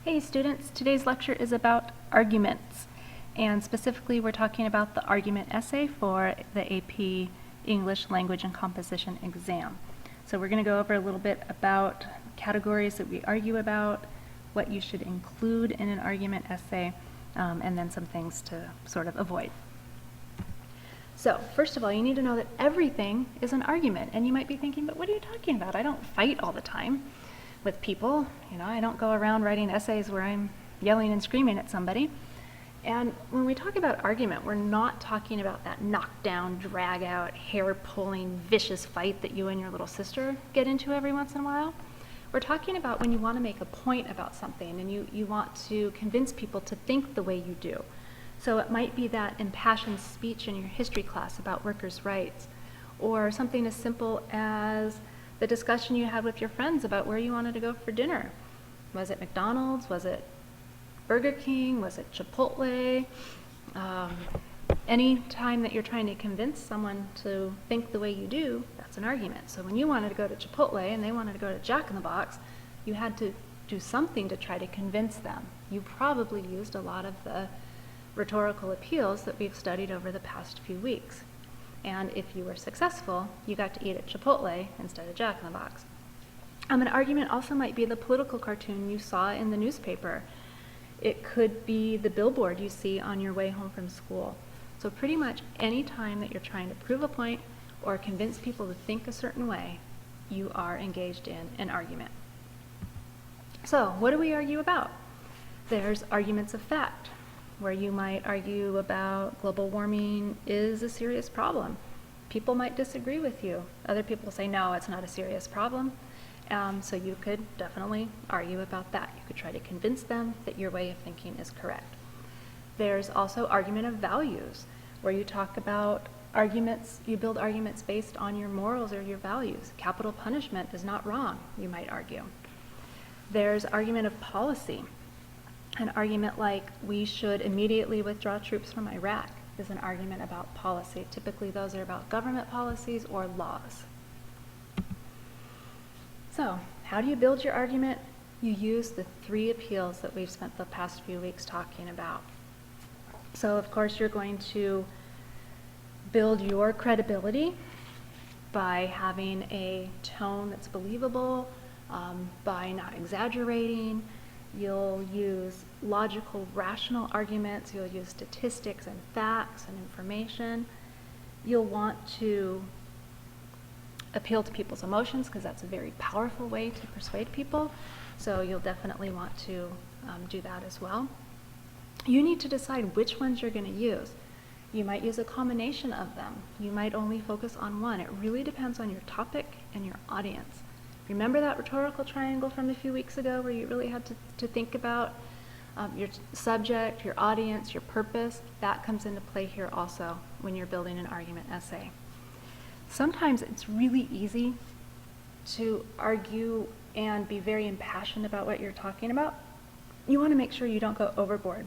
Hey students, today's lecture is about arguments, and specifically we're talking about the argument essay for the AP English Language and Composition exam. So we're going to go over a little bit about categories that we argue about, what you should include in an argument essay, and then some things to sort of avoid. So first of all, you need to know that everything is an argument, and you might be thinking, but what are you talking about? I don't fight all the time with people. I don't go around writing essays where I'm yelling and screaming at somebody. And when we talk about argument, we're not talking about that knockdown, drag out, hair pulling, vicious fight that you and your little sister get into every once in a while. We're talking about when you want to make a point about something and you want to convince people to think the way you do. So it might be that impassioned speech in your history class about workers' rights, or something as simple as the discussion you had with your friends about where you wanted to go for dinner. Was it McDonald's? Was it Burger King? Was it Chipotle? Any time that you're trying to convince someone to think the way you do, that's an argument. So when you wanted to go to Chipotle and they wanted to go to Jack in the Box, you had to do something to try to convince them. You probably used a lot of the rhetorical appeals that we've studied over the past few weeks. And if you were successful, you got to eat at Chipotle instead of Jack in the Box. An argument also might be the political cartoon you saw in the newspaper. It could be the billboard you see on your way home from school. So pretty much any time that you're trying to prove a point or convince people to think a certain way, you are engaged in an argument. So what do we argue about? There's arguments of fact, where you might argue about global warming is a serious problem. People might disagree with you. Other people say, no, it's not a serious problem. So you could definitely argue about that. You could try to convince them that your way of thinking is correct. There's also argument of values, where you talk about arguments, you build arguments based on your morals or your values. Capital punishment is not wrong, you might argue. There's argument of policy. An argument like, we should immediately withdraw troops from Iraq is an argument about policy. Typically those are about government policies or laws. So, how do you build your argument? You use the three appeals that we've spent the past few weeks talking about. So, of course, you're going to build your credibility by having a tone that's believable, by not exaggerating. You'll use logical, rational arguments. You'll use statistics and facts and information. You'll want to appeal to people's emotions, because that's a very powerful way to persuade people. So you'll definitely want to do that as well. You need to decide which ones you're going to use. You might use a combination of them. You might only focus on one. It really depends on your topic and your audience. Remember that rhetorical triangle from a few weeks ago where you really had to think about your subject, your audience, your purpose? That comes into play here also when you're building an argument essay. Sometimes it's really easy to argue and be very impassioned about what you're talking about. You want to make sure you don't go overboard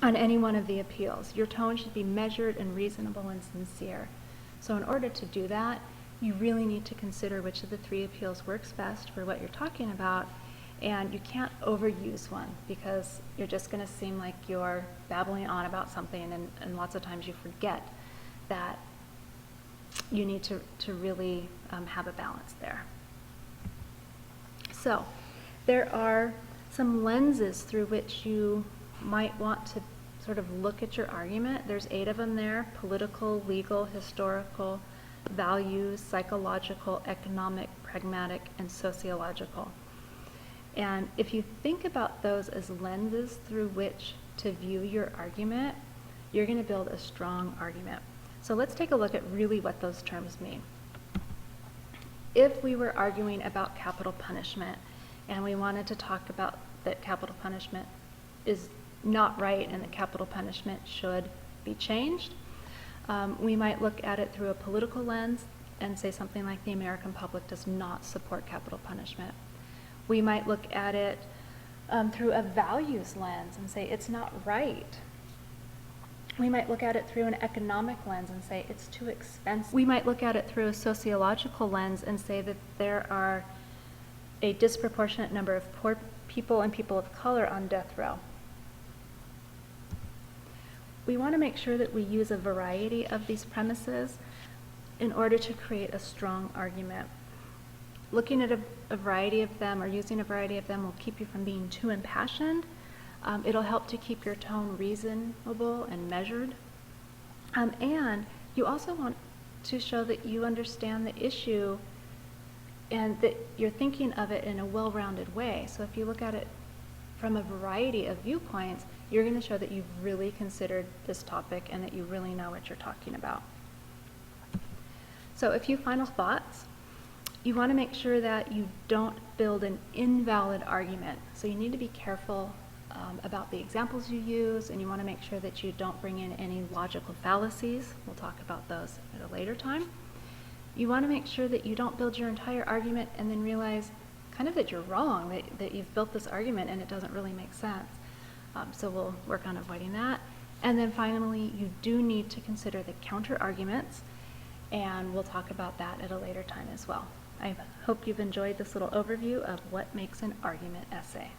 on any one of the appeals. Your tone should be measured and reasonable and sincere. So in order to do that, you really need to consider which of the three appeals works best for what you're talking about, and you can't overuse one, because you're just going to seem like you're babbling on about something, and lots of times you forget that you need to really have a balance there. So there are some lenses through which you might want to sort of look at your argument. There's 8 of them there: political, legal, historical, values, psychological, economic, pragmatic, and sociological. And if you think about those as lenses through which to view your argument, you're going to build a strong argument. So let's take a look at really what those terms mean. If we were arguing about capital punishment and we wanted to talk about that capital punishment is not right and that capital punishment should be changed, we might look at it through a political lens and say something like, the American public does not support capital punishment. We might look at it through a values lens and say it's not right. We might look at it through an economic lens and say it's too expensive. We might look at it through a sociological lens and say that there are a disproportionate number of poor people and people of color on death row. We want to make sure that we use a variety of these premises in order to create a strong argument. Looking at a variety of them or using a variety of them will keep you from being too impassioned. It'll help to keep your tone reasonable and measured. And you also want to show that you understand the issue and that you're thinking of it in a well-rounded way. So if you look at it from a variety of viewpoints, you're going to show that you've really considered this topic and that you really know what you're talking about. So a few final thoughts. You want to make sure that you don't build an invalid argument. So you need to be careful about the examples you use, and you want to make sure that you don't bring in any logical fallacies. We'll talk about those at a later time. You want to make sure that you don't build your entire argument and then realize kind of that you're wrong, that you've built this argument and it doesn't really make sense. So we'll work on avoiding that. And then finally, you do need to consider the counter arguments, and we'll talk about that at a later time as well. I hope you've enjoyed this little overview of what makes an argument essay.